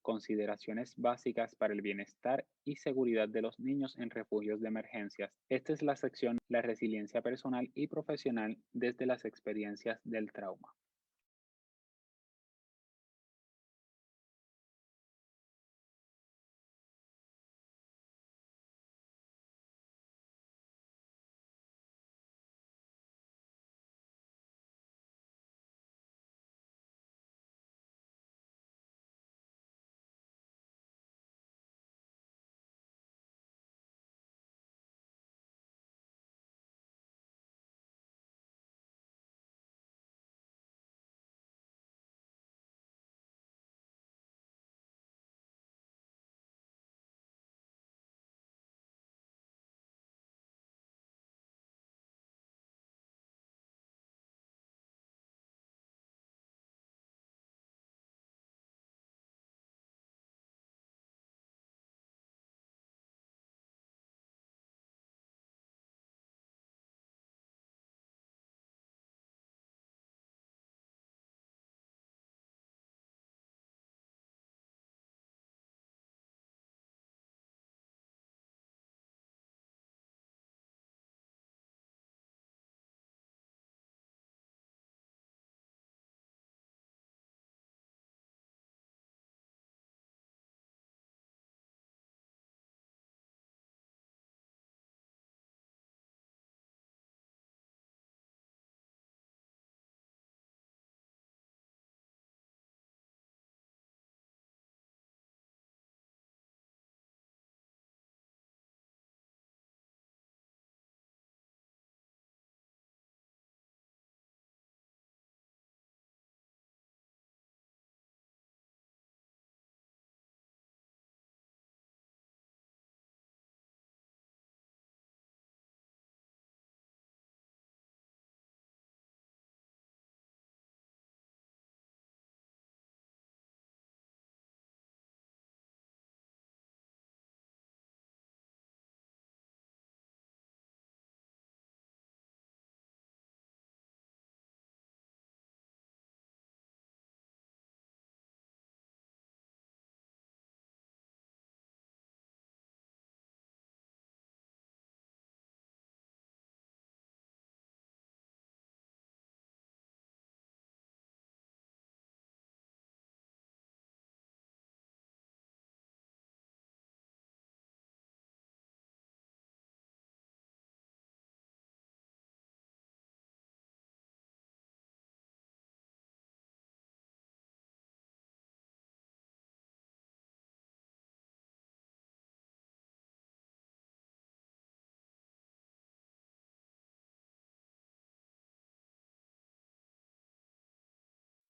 consideraciones básicas para el bienestar y seguridad de los niños en refugios de emergencias. Esta es la sección La resiliencia personal y profesional desde las experiencias del trauma.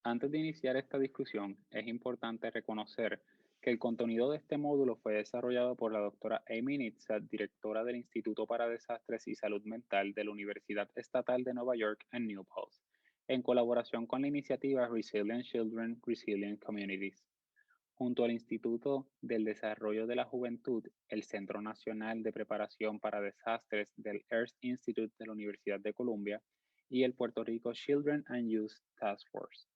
Antes de iniciar esta discusión, es importante reconocer que el contenido de este módulo fue desarrollado por la doctora Amy Nitzat, directora del Instituto para Desastres y Salud Mental de la Universidad Estatal de Nueva York en New Paltz, en colaboración con la iniciativa Resilient Children, Resilient Communities. Junto al Instituto del Desarrollo de la Juventud, el Centro Nacional de Preparación para Desastres del Earth Institute de la Universidad de Columbia y el Puerto Rico Children and Youth Task Force.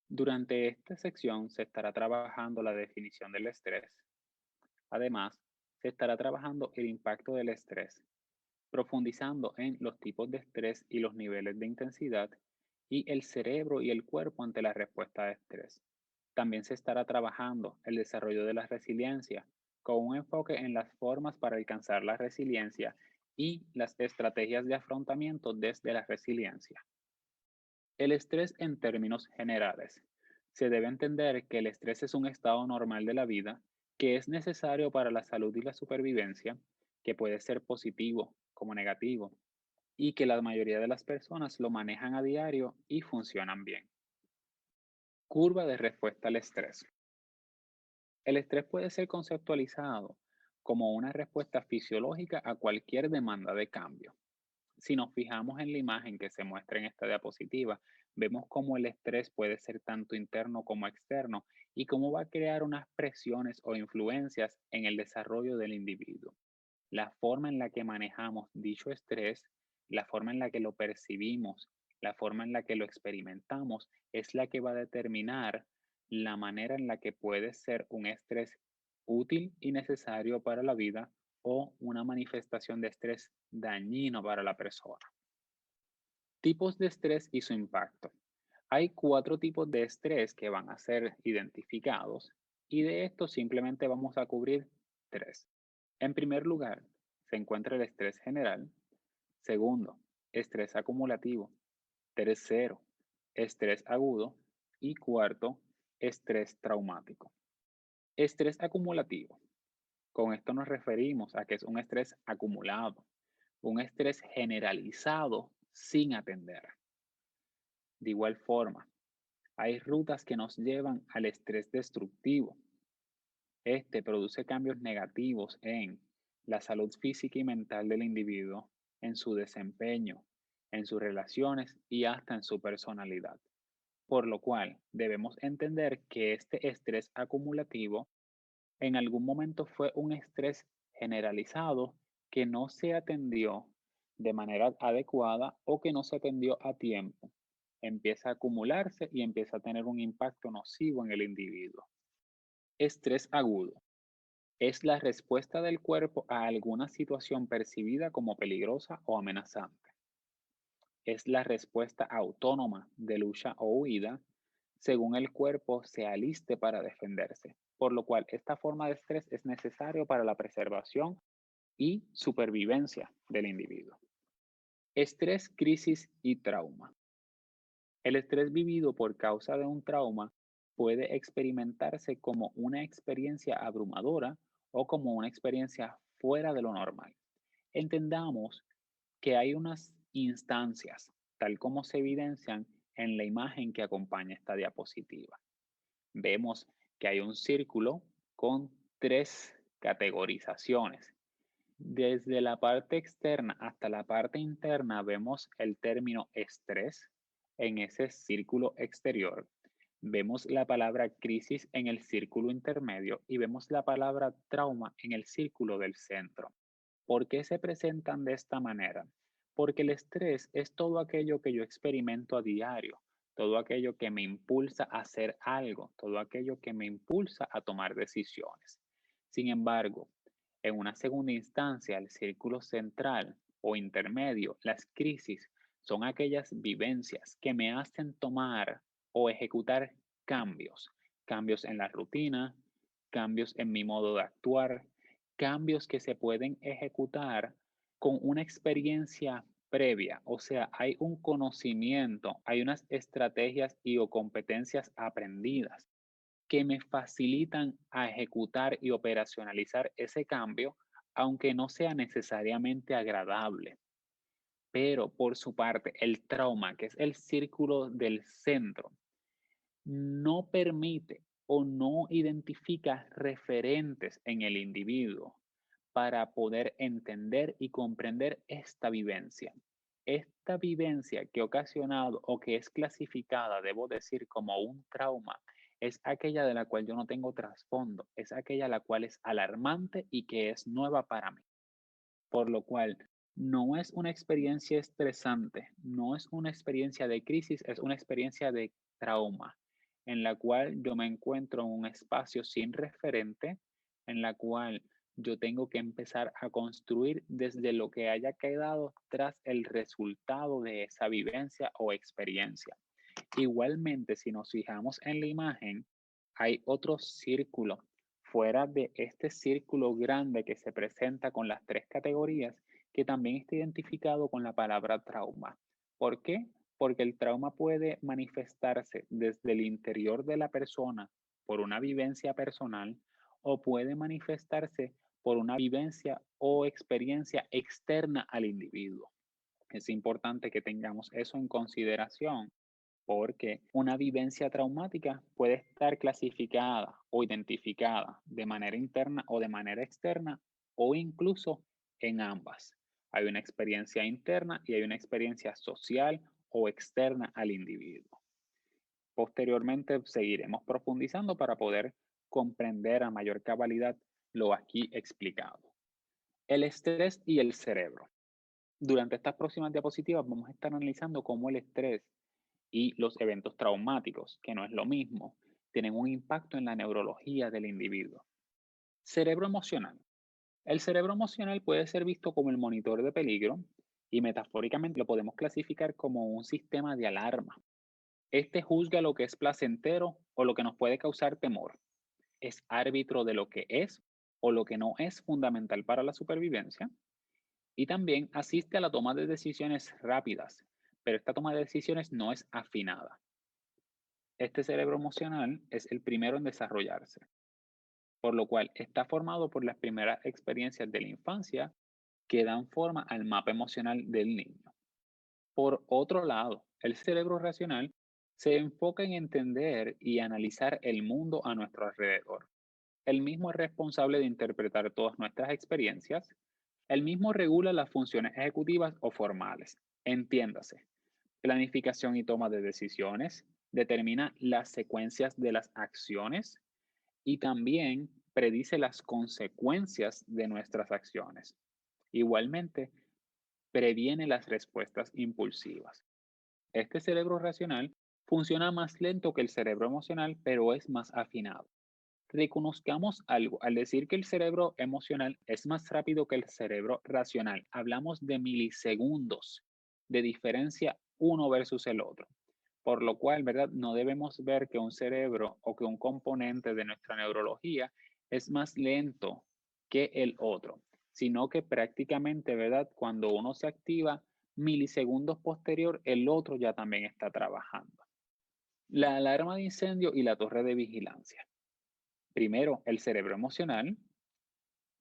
Durante esta sección se estará trabajando la definición del estrés. Además, se estará trabajando el impacto del estrés, profundizando en los tipos de estrés y los niveles de intensidad, y el cerebro y el cuerpo ante la respuesta de estrés. También se estará trabajando el desarrollo de la resiliencia, con un enfoque en las formas para alcanzar la resiliencia y las estrategias de afrontamiento desde la resiliencia. El estrés en términos generales. Se debe entender que el estrés es un estado normal de la vida que es necesario para la salud y la supervivencia, que puede ser positivo como negativo, y que la mayoría de las personas lo manejan a diario y funcionan bien. Curva de respuesta al estrés. El estrés puede ser conceptualizado como una respuesta fisiológica a cualquier demanda de cambio. Si nos fijamos en la imagen que se muestra en esta diapositiva, vemos cómo el estrés puede ser tanto interno como externo y cómo va a crear unas presiones o influencias en el desarrollo del individuo. La forma en la que manejamos dicho estrés, la forma en la que lo percibimos, la forma en la que lo experimentamos, es la que va a determinar la manera en la que puede ser un estrés útil y necesario para la vida o una manifestación de estrés dañino para la persona. Tipos de estrés y su impacto. Hay 4 tipos de estrés que van a ser identificados y de estos simplemente vamos a cubrir 3. En primer lugar, se encuentra el estrés general. Segundo, estrés acumulativo. Tercero, estrés agudo. Y cuarto, estrés traumático. Estrés acumulativo. Con esto nos referimos a que es un estrés acumulado, un estrés generalizado sin atender. De igual forma, hay rutas que nos llevan al estrés destructivo. Este produce cambios negativos en la salud física y mental del individuo, en su desempeño, en sus relaciones y hasta en su personalidad. Por lo cual, debemos entender que este estrés acumulativo en algún momento fue un estrés generalizado que no se atendió de manera adecuada o que no se atendió a tiempo. Empieza a acumularse y empieza a tener un impacto nocivo en el individuo. Estrés agudo es la respuesta del cuerpo a alguna situación percibida como peligrosa o amenazante. Es la respuesta autónoma de lucha o huida según el cuerpo se aliste para defenderse, por lo cual esta forma de estrés es necesario para la preservación y supervivencia del individuo. Estrés, crisis y trauma. El estrés vivido por causa de un trauma puede experimentarse como una experiencia abrumadora o como una experiencia fuera de lo normal. Entendamos que hay unas instancias, tal como se evidencian en la imagen que acompaña esta diapositiva. Vemos que hay un círculo con 3 categorizaciones. Desde la parte externa hasta la parte interna vemos el término estrés en ese círculo exterior. Vemos la palabra crisis en el círculo intermedio y vemos la palabra trauma en el círculo del centro. ¿Por qué se presentan de esta manera? Porque el estrés es todo aquello que yo experimento a diario, todo aquello que me impulsa a hacer algo, todo aquello que me impulsa a tomar decisiones. Sin embargo, en una segunda instancia, el círculo central o intermedio, las crisis, son aquellas vivencias que me hacen tomar o ejecutar cambios, cambios en la rutina, cambios en mi modo de actuar, cambios que se pueden ejecutar con una experiencia previa, o sea, hay un conocimiento, hay unas estrategias y o competencias aprendidas que me facilitan a ejecutar y operacionalizar ese cambio, aunque no sea necesariamente agradable. Pero por su parte, el trauma, que es el círculo del centro, no permite o no identifica referentes en el individuo para poder entender y comprender esta vivencia. Esta vivencia que ha ocasionado o que es clasificada, debo decir, como un trauma, es aquella de la cual yo no tengo trasfondo, es aquella la cual es alarmante y que es nueva para mí. Por lo cual, no es una experiencia estresante, no es una experiencia de crisis, es una experiencia de trauma, en la cual yo me encuentro en un espacio sin referente, en la cual yo tengo que empezar a construir desde lo que haya quedado tras el resultado de esa vivencia o experiencia. Igualmente, si nos fijamos en la imagen, hay otro círculo fuera de este círculo grande que se presenta con las 3 categorías, que también está identificado con la palabra trauma. ¿Por qué? Porque el trauma puede manifestarse desde el interior de la persona por una vivencia personal o puede manifestarse por una vivencia o experiencia externa al individuo. Es importante que tengamos eso en consideración porque una vivencia traumática puede estar clasificada o identificada de manera interna o de manera externa o incluso en ambas. Hay una experiencia interna y hay una experiencia social o externa al individuo. Posteriormente seguiremos profundizando para poder comprender a mayor cabalidad lo aquí explicado. El estrés y el cerebro. Durante estas próximas diapositivas vamos a estar analizando cómo el estrés y los eventos traumáticos, que no es lo mismo, tienen un impacto en la neurología del individuo. Cerebro emocional. El cerebro emocional puede ser visto como el monitor de peligro y metafóricamente lo podemos clasificar como un sistema de alarma. Este juzga lo que es placentero o lo que nos puede causar temor. Es árbitro de lo que es o lo que no es fundamental para la supervivencia y también asiste a la toma de decisiones rápidas, pero esta toma de decisiones no es afinada. Este cerebro emocional es el primero en desarrollarse, por lo cual está formado por las primeras experiencias de la infancia que dan forma al mapa emocional del niño. Por otro lado, el cerebro racional se enfoca en entender y analizar el mundo a nuestro alrededor. El mismo es responsable de interpretar todas nuestras experiencias. El mismo regula las funciones ejecutivas o formales. Entiéndase, planificación y toma de decisiones, determina las secuencias de las acciones y también predice las consecuencias de nuestras acciones. Igualmente, previene las respuestas impulsivas. Este cerebro racional funciona más lento que el cerebro emocional, pero es más afinado. Reconozcamos algo, al decir que el cerebro emocional es más rápido que el cerebro racional, hablamos de milisegundos de diferencia uno versus el otro. Por lo cual, ¿verdad? No debemos ver que un cerebro o que un componente de nuestra neurología es más lento que el otro, sino que prácticamente, ¿verdad? Cuando uno se activa, milisegundos posterior, el otro ya también está trabajando. La alarma de incendio y la torre de vigilancia. Primero, el cerebro emocional,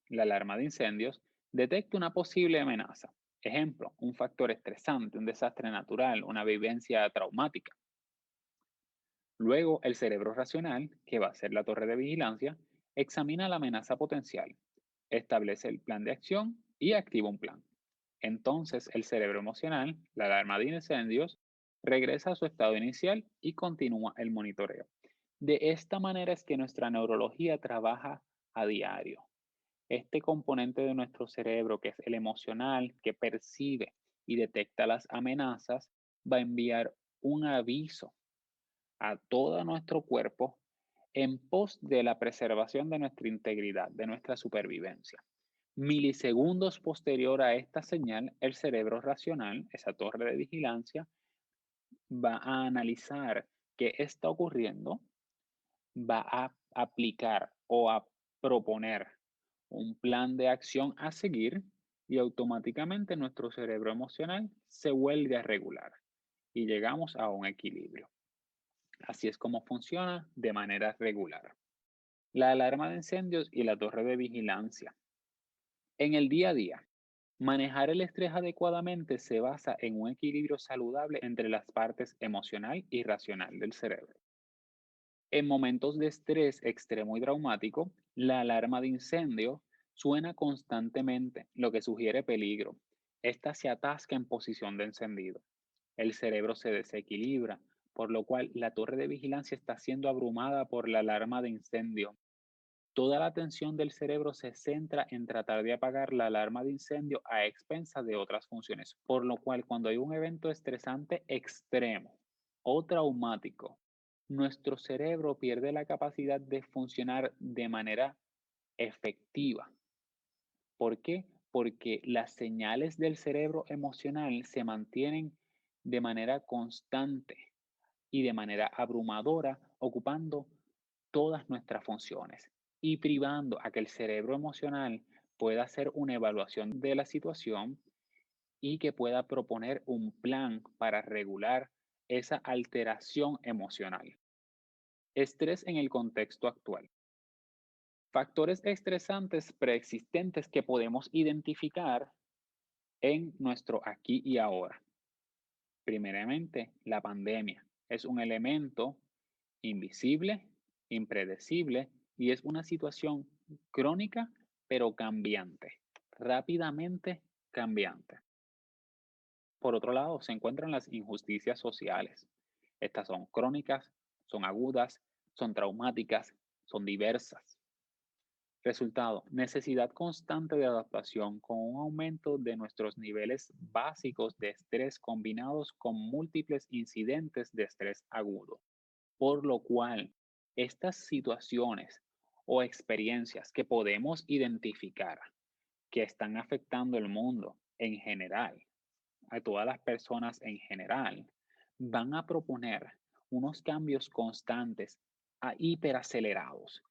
la alarma de incendios, detecta una posible amenaza. Ejemplo, un factor estresante, un desastre natural, una vivencia traumática. Luego, el cerebro racional, que va a ser la torre de vigilancia, examina la amenaza potencial, establece el plan de acción y activa un plan. Entonces, el cerebro emocional, la alarma de incendios, regresa a su estado inicial y continúa el monitoreo. De esta manera es que nuestra neurología trabaja a diario. Este componente de nuestro cerebro, que es el emocional, que percibe y detecta las amenazas, va a enviar un aviso a todo nuestro cuerpo en pos de la preservación de nuestra integridad, de nuestra supervivencia. Milisegundos posterior a esta señal, el cerebro racional, esa torre de vigilancia, va a analizar qué está ocurriendo, va a aplicar o a proponer un plan de acción a seguir y automáticamente nuestro cerebro emocional se vuelve a regular y llegamos a un equilibrio. Así es como funciona de manera regular. La alarma de incendios y la torre de vigilancia. En el día a día, manejar el estrés adecuadamente se basa en un equilibrio saludable entre las partes emocional y racional del cerebro. En momentos de estrés extremo y traumático, la alarma de incendio suena constantemente, lo que sugiere peligro. Esta se atasca en posición de encendido. El cerebro se desequilibra, por lo cual la torre de vigilancia está siendo abrumada por la alarma de incendio. Toda la atención del cerebro se centra en tratar de apagar la alarma de incendio a expensas de otras funciones, por lo cual cuando hay un evento estresante extremo o traumático, nuestro cerebro pierde la capacidad de funcionar de manera efectiva. ¿Por qué? Porque las señales del cerebro emocional se mantienen de manera constante y de manera abrumadora, ocupando todas nuestras funciones y privando a que el cerebro emocional pueda hacer una evaluación de la situación y que pueda proponer un plan para regular esa alteración emocional. Estrés en el contexto actual. Factores estresantes preexistentes que podemos identificar en nuestro aquí y ahora. Primeramente, la pandemia es un elemento invisible, impredecible y es una situación crónica pero cambiante, rápidamente cambiante. Por otro lado, se encuentran las injusticias sociales. Estas son crónicas, son agudas, son traumáticas, son diversas. Resultado, necesidad constante de adaptación con un aumento de nuestros niveles básicos de estrés combinados con múltiples incidentes de estrés agudo, por lo cual Estas situaciones o experiencias que podemos identificar que están afectando el mundo en general, a todas las personas en general, van a proponer unos cambios constantes a hiperacelerados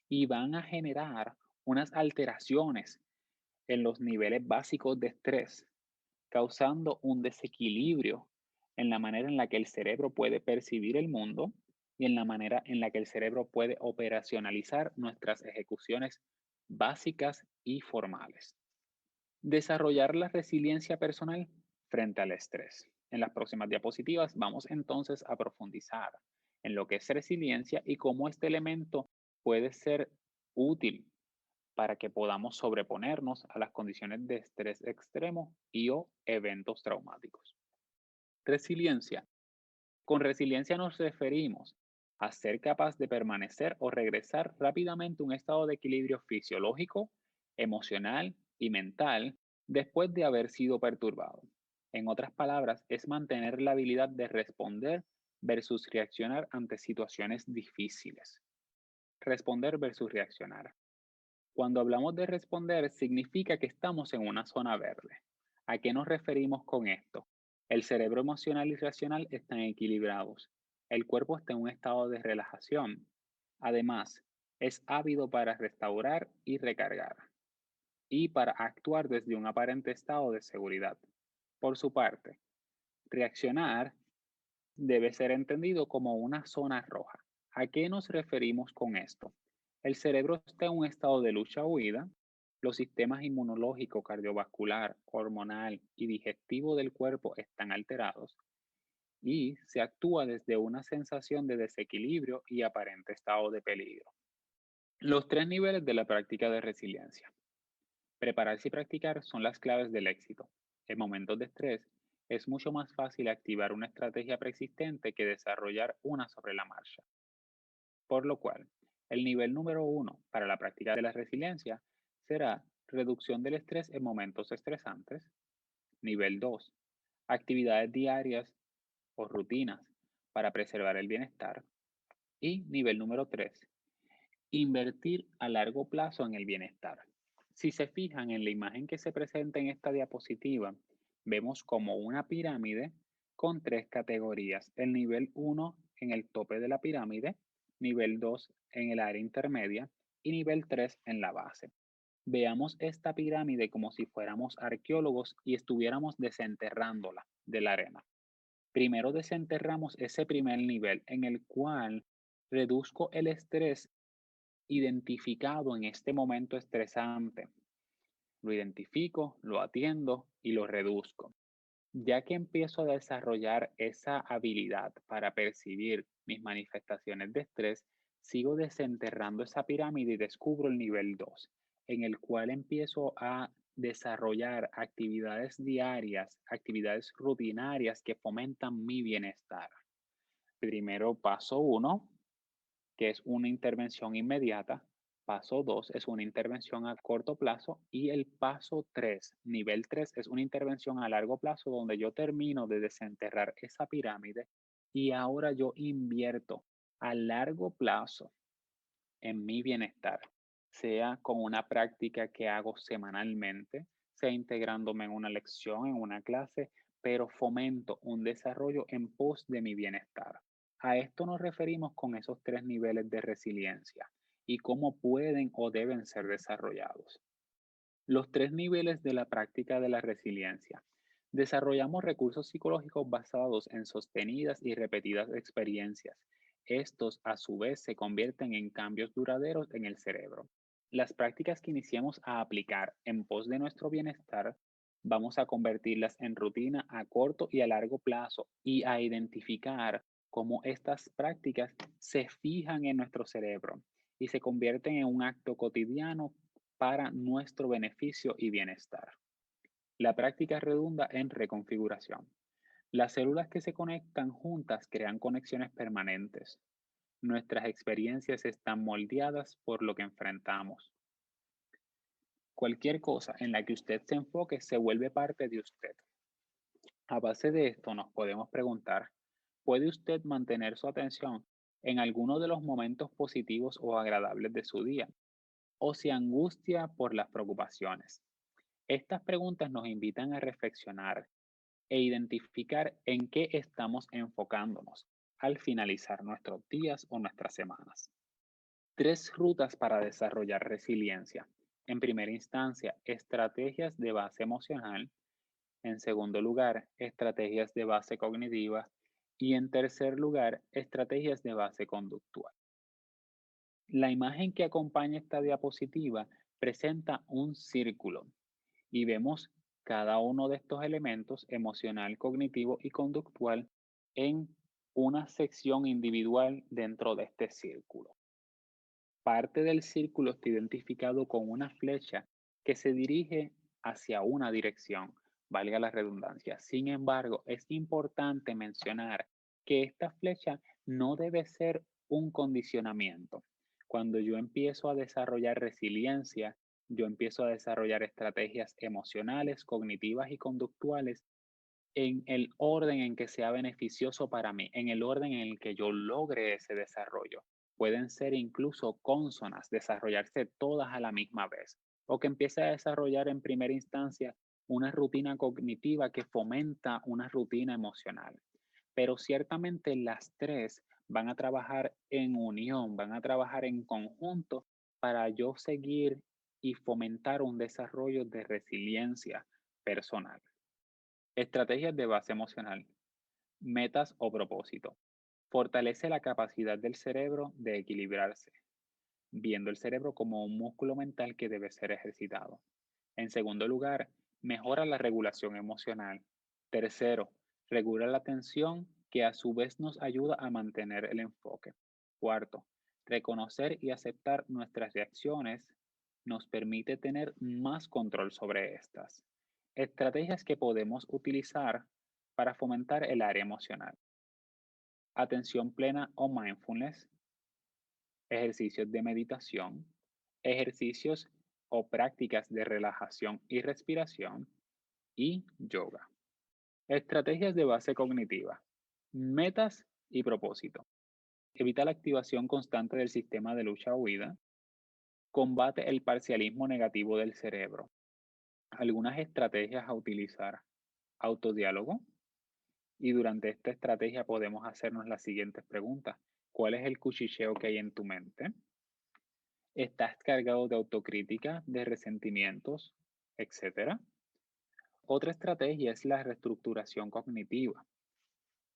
y van a generar unas alteraciones en los niveles básicos de estrés, causando un desequilibrio en la manera en la que el cerebro puede percibir el mundo y en la manera en la que el cerebro puede operacionalizar nuestras ejecuciones básicas y formales. Desarrollar la resiliencia personal frente al estrés. En las próximas diapositivas vamos entonces a profundizar en lo que es resiliencia y cómo este elemento puede ser útil para que podamos sobreponernos a las condiciones de estrés extremo y o eventos traumáticos. Resiliencia. Con resiliencia nos referimos a ser capaz de permanecer o regresar rápidamente a un estado de equilibrio fisiológico, emocional y mental después de haber sido perturbado. En otras palabras, es mantener la habilidad de responder versus reaccionar ante situaciones difíciles. Responder versus reaccionar. Cuando hablamos de responder, significa que estamos en una zona verde. ¿A qué nos referimos con esto? El cerebro emocional y racional están equilibrados. El cuerpo está en un estado de relajación. Además, es ávido para restaurar y recargar, y para actuar desde un aparente estado de seguridad. Por su parte, reaccionar debe ser entendido como una zona roja. ¿A qué nos referimos con esto? El cerebro está en un estado de lucha-huida, los sistemas inmunológico, cardiovascular, hormonal y digestivo del cuerpo están alterados y se actúa desde una sensación de desequilibrio y aparente estado de peligro. Los tres niveles de la práctica de resiliencia. Prepararse y practicar son las claves del éxito. En momentos de estrés, es mucho más fácil activar una estrategia preexistente que desarrollar una sobre la marcha. Por lo cual, el nivel número uno para la práctica de la resiliencia será reducción del estrés en momentos estresantes. Nivel 2, actividades diarias o rutinas para preservar el bienestar. Y nivel número 3, invertir a largo plazo en el bienestar. Si se fijan en la imagen que se presenta en esta diapositiva, vemos como una pirámide con tres categorías. El nivel 1 en el tope de la pirámide, nivel 2 en el área intermedia y nivel 3 en la base. Veamos esta pirámide como si fuéramos arqueólogos y estuviéramos desenterrándola de la arena. Primero desenterramos ese primer nivel en el cual reduzco el estrés identificado en este momento estresante. Lo identifico, lo atiendo y lo reduzco. Ya que empiezo a desarrollar esa habilidad para percibir mis manifestaciones de estrés, sigo desenterrando esa pirámide y descubro el nivel 2, en el cual empiezo a desarrollar actividades diarias, actividades rutinarias que fomentan mi bienestar. Primero, paso 1, que es una intervención inmediata. Paso 2 es una intervención a corto plazo y el paso 3, nivel 3, es una intervención a largo plazo donde yo termino de desenterrar esa pirámide y ahora yo invierto a largo plazo en mi bienestar, sea con una práctica que hago semanalmente, sea integrándome en una lección, en una clase, pero fomento un desarrollo en pos de mi bienestar. A esto nos referimos con esos tres niveles de resiliencia y cómo pueden o deben ser desarrollados. Los tres niveles de la práctica de la resiliencia. Desarrollamos recursos psicológicos basados en sostenidas y repetidas experiencias. Estos, a su vez, se convierten en cambios duraderos en el cerebro. Las prácticas que iniciamos a aplicar en pos de nuestro bienestar, vamos a convertirlas en rutina a corto y a largo plazo y a identificar cómo estas prácticas se fijan en nuestro cerebro y se convierten en un acto cotidiano para nuestro beneficio y bienestar. La práctica redunda en reconfiguración. Las células que se conectan juntas crean conexiones permanentes. Nuestras experiencias están moldeadas por lo que enfrentamos. Cualquier cosa en la que usted se enfoque se vuelve parte de usted. A base de esto nos podemos preguntar, ¿puede usted mantener su atención en alguno de los momentos positivos o agradables de su día, o se angustia por las preocupaciones. Estas preguntas nos invitan a reflexionar e identificar en qué estamos enfocándonos al finalizar nuestros días o nuestras semanas. Tres rutas para desarrollar resiliencia. En primera instancia, estrategias de base emocional. En segundo lugar, estrategias de base cognitiva. Y en tercer lugar, estrategias de base conductual. La imagen que acompaña esta diapositiva presenta un círculo y vemos cada uno de estos elementos, emocional, cognitivo y conductual, en una sección individual dentro de este círculo. Parte del círculo está identificado con una flecha que se dirige hacia una dirección, valga la redundancia. Sin embargo, es importante mencionar que esta flecha no debe ser un condicionamiento. Cuando yo empiezo a desarrollar resiliencia, yo empiezo a desarrollar estrategias emocionales, cognitivas y conductuales en el orden en que sea beneficioso para mí, en el orden en el que yo logre ese desarrollo. Pueden ser incluso cónsonas, desarrollarse todas a la misma vez, o que empiece a desarrollar en primera instancia una rutina cognitiva que fomenta una rutina emocional. Pero ciertamente las tres van a trabajar en unión, van a trabajar en conjunto para yo seguir y fomentar un desarrollo de resiliencia personal. Estrategias de base emocional, metas o propósito. Fortalece la capacidad del cerebro de equilibrarse, viendo el cerebro como un músculo mental que debe ser ejercitado. En segundo lugar, mejora la regulación emocional. Tercero, regula la tensión que a su vez nos ayuda a mantener el enfoque. Cuarto, reconocer y aceptar nuestras reacciones nos permite tener más control sobre estas. Estrategias que podemos utilizar para fomentar el área emocional. Atención plena o mindfulness, ejercicios de meditación, ejercicios o prácticas de relajación y respiración y yoga. Estrategias de base cognitiva, metas y propósito. Evita la activación constante del sistema de lucha o huida. Combate el parcialismo negativo del cerebro. Algunas estrategias a utilizar. Autodiálogo. Y durante esta estrategia podemos hacernos las siguientes preguntas. ¿Cuál es el cuchicheo que hay en tu mente? ¿Estás cargado de autocrítica, de resentimientos, etcétera? Otra estrategia es la reestructuración cognitiva.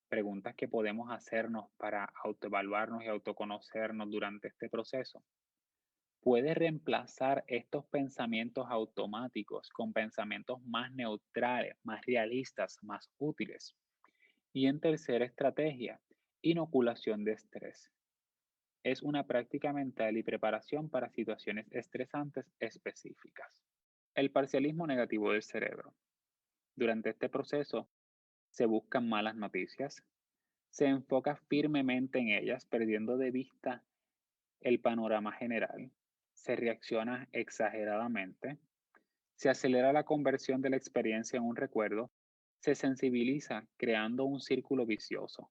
Preguntas que podemos hacernos para autoevaluarnos y autoconocernos durante este proceso. ¿Puedes reemplazar estos pensamientos automáticos con pensamientos más neutrales, más realistas, más útiles? Y en tercera estrategia, inoculación de estrés. Es una práctica mental y preparación para situaciones estresantes específicas. El parcialismo negativo del cerebro. Durante este proceso se buscan malas noticias, se enfoca firmemente en ellas, perdiendo de vista el panorama general, se reacciona exageradamente, se acelera la conversión de la experiencia en un recuerdo, se sensibiliza creando un círculo vicioso.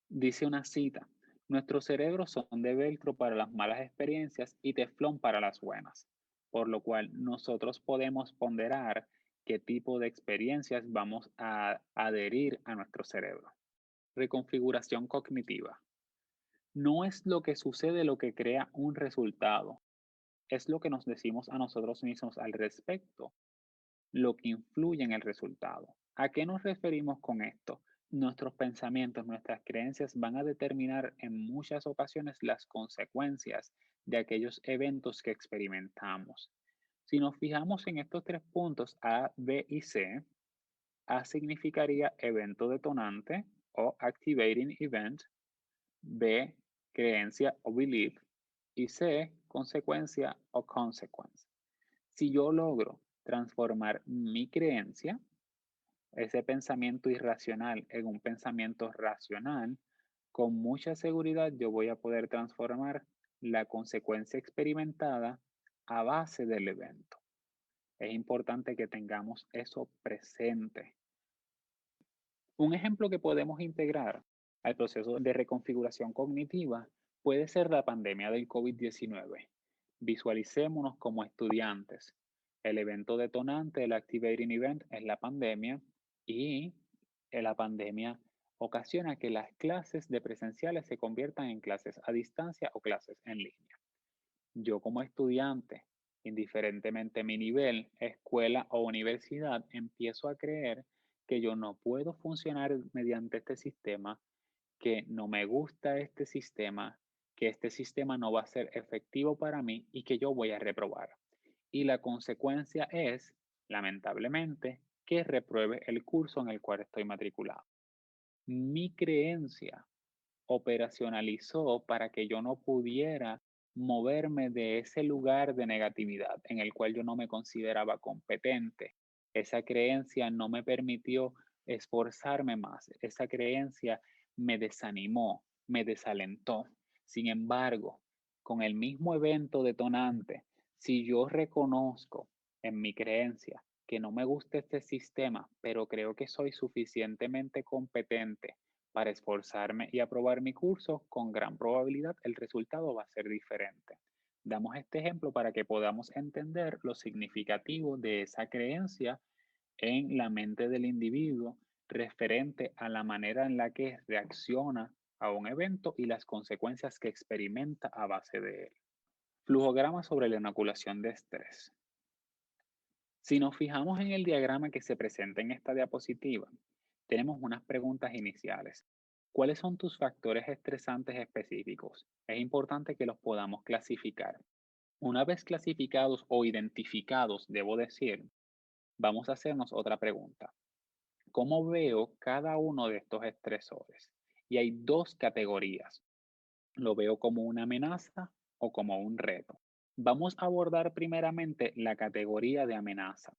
Dice una cita, nuestros cerebros son de velcro para las malas experiencias y teflón para las buenas, por lo cual nosotros podemos ponderar qué tipo de experiencias vamos a adherir a nuestro cerebro. Reconfiguración cognitiva. No es lo que sucede lo que crea un resultado, es lo que nos decimos a nosotros mismos al respecto, lo que influye en el resultado. ¿A qué nos referimos con esto? Nuestros pensamientos, nuestras creencias van a determinar en muchas ocasiones las consecuencias de aquellos eventos que experimentamos. Si nos fijamos en estos tres puntos A, B y C, A significaría evento detonante o activating event, B, creencia o belief, y C, consecuencia o consequence. Si yo logro transformar mi creencia, ese pensamiento irracional en un pensamiento racional, con mucha seguridad yo voy a poder transformar la consecuencia experimentada a base del evento. Es importante que tengamos eso presente. Un ejemplo que podemos integrar al proceso de reconfiguración cognitiva puede ser la pandemia del COVID-19. Visualicémonos como estudiantes. El evento detonante del Activating Event es la pandemia y la pandemia ocasiona que las clases de presenciales se conviertan en clases a distancia o clases en línea. Yo como estudiante, indiferentemente mi nivel, escuela o universidad, empiezo a creer que yo no puedo funcionar mediante este sistema, que no me gusta este sistema, que este sistema no va a ser efectivo para mí y que yo voy a reprobar. Y la consecuencia es, lamentablemente, que repruebe el curso en el cual estoy matriculado. Mi creencia operacionalizó para que yo no pudiera moverme de ese lugar de negatividad en el cual yo no me consideraba competente. Esa creencia no me permitió esforzarme más. Esa creencia me desanimó, me desalentó. Sin embargo, con el mismo evento detonante, si yo reconozco en mi creencia que no me gusta este sistema, pero creo que soy suficientemente competente para esforzarme y aprobar mi curso, con gran probabilidad el resultado va a ser diferente. Damos este ejemplo para que podamos entender lo significativo de esa creencia en la mente del individuo referente a la manera en la que reacciona a un evento y las consecuencias que experimenta a base de él. Flujograma sobre la inoculación de estrés. Si nos fijamos en el diagrama que se presenta en esta diapositiva, tenemos unas preguntas iniciales. ¿Cuáles son tus factores estresantes específicos? Es importante que los podamos clasificar. Una vez clasificados o identificados, debo decir, vamos a hacernos otra pregunta. ¿Cómo veo cada uno de estos estresores? Y hay dos categorías. ¿Lo veo como una amenaza o como un reto? Vamos a abordar primeramente la categoría de amenaza.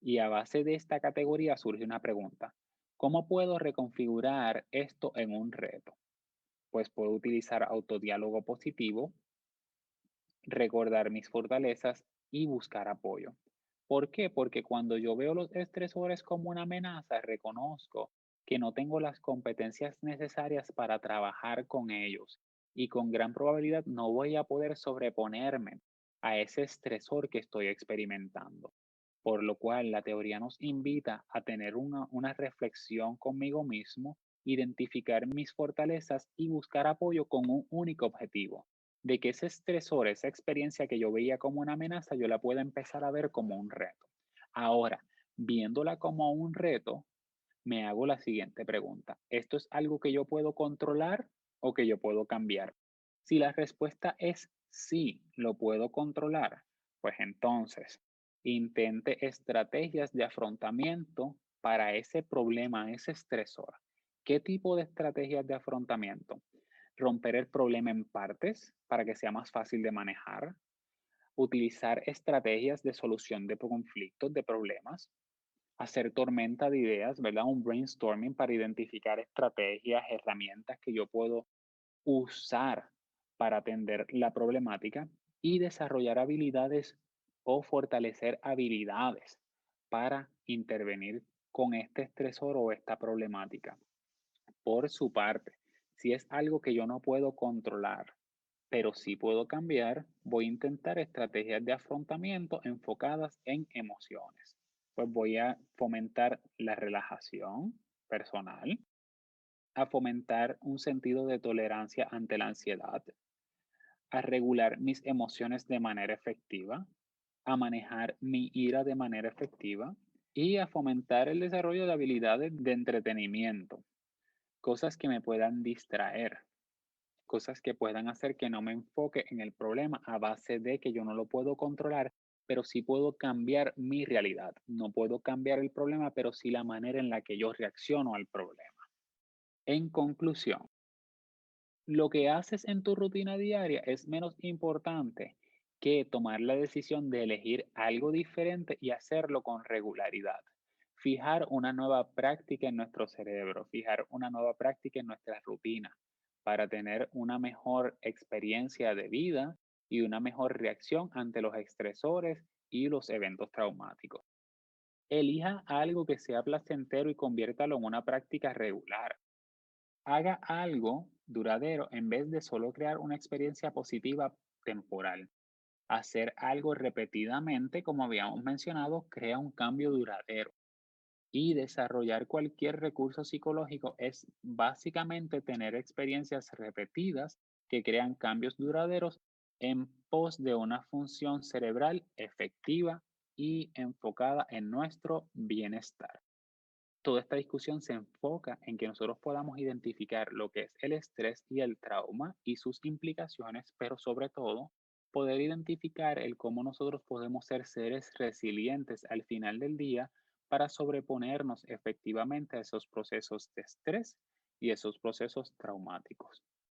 Y a base de esta categoría surge una pregunta. ¿Cómo puedo reconfigurar esto en un reto? Pues puedo utilizar autodiálogo positivo, recordar mis fortalezas y buscar apoyo. ¿Por qué? Porque cuando yo veo los estresores como una amenaza, reconozco que no tengo las competencias necesarias para trabajar con ellos y con gran probabilidad no voy a poder sobreponerme a ese estresor que estoy experimentando. Por lo cual la teoría nos invita a tener una reflexión conmigo mismo, identificar mis fortalezas y buscar apoyo con un único objetivo, de que ese estresor, esa experiencia que yo veía como una amenaza, yo la pueda empezar a ver como un reto. Ahora, viéndola como un reto, me hago la siguiente pregunta. ¿Esto es algo que yo puedo controlar o que yo puedo cambiar? Si la respuesta es sí, lo puedo controlar, pues entonces intente estrategias de afrontamiento para ese problema, ese estresor. ¿Qué tipo de estrategias de afrontamiento? Romper el problema en partes para que sea más fácil de manejar, utilizar estrategias de solución de conflictos, de problemas, hacer tormenta de ideas, ¿verdad? Un brainstorming para identificar estrategias, herramientas que yo puedo usar para atender la problemática y desarrollar habilidades o fortalecer habilidades para intervenir con este estresor o esta problemática. Por su parte, si es algo que yo no puedo controlar, pero sí puedo cambiar, voy a intentar estrategias de afrontamiento enfocadas en emociones. Pues voy a fomentar la relajación personal, a fomentar un sentido de tolerancia ante la ansiedad, a regular mis emociones de manera efectiva, a manejar mi ira de manera efectiva y a fomentar el desarrollo de habilidades de entretenimiento, cosas que me puedan distraer, cosas que puedan hacer que no me enfoque en el problema a base de que yo no lo puedo controlar, pero sí puedo cambiar mi realidad. No puedo cambiar el problema, pero sí la manera en la que yo reacciono al problema. En conclusión, lo que haces en tu rutina diaria es menos importante que tomar la decisión de elegir algo diferente y hacerlo con regularidad. Fijar una nueva práctica en nuestro cerebro, fijar una nueva práctica en nuestra rutina para tener una mejor experiencia de vida y una mejor reacción ante los estresores y los eventos traumáticos. Elija algo que sea placentero y conviértalo en una práctica regular. Haga algo duradero en vez de solo crear una experiencia positiva temporal. Hacer algo repetidamente, como habíamos mencionado, crea un cambio duradero. Y desarrollar cualquier recurso psicológico es básicamente tener experiencias repetidas que crean cambios duraderos en pos de una función cerebral efectiva y enfocada en nuestro bienestar. Toda esta discusión se enfoca en que nosotros podamos identificar lo que es el estrés y el trauma y sus implicaciones, pero sobre todo poder identificar el cómo nosotros podemos ser seres resilientes al final del día para sobreponernos efectivamente a esos procesos de estrés y esos procesos traumáticos.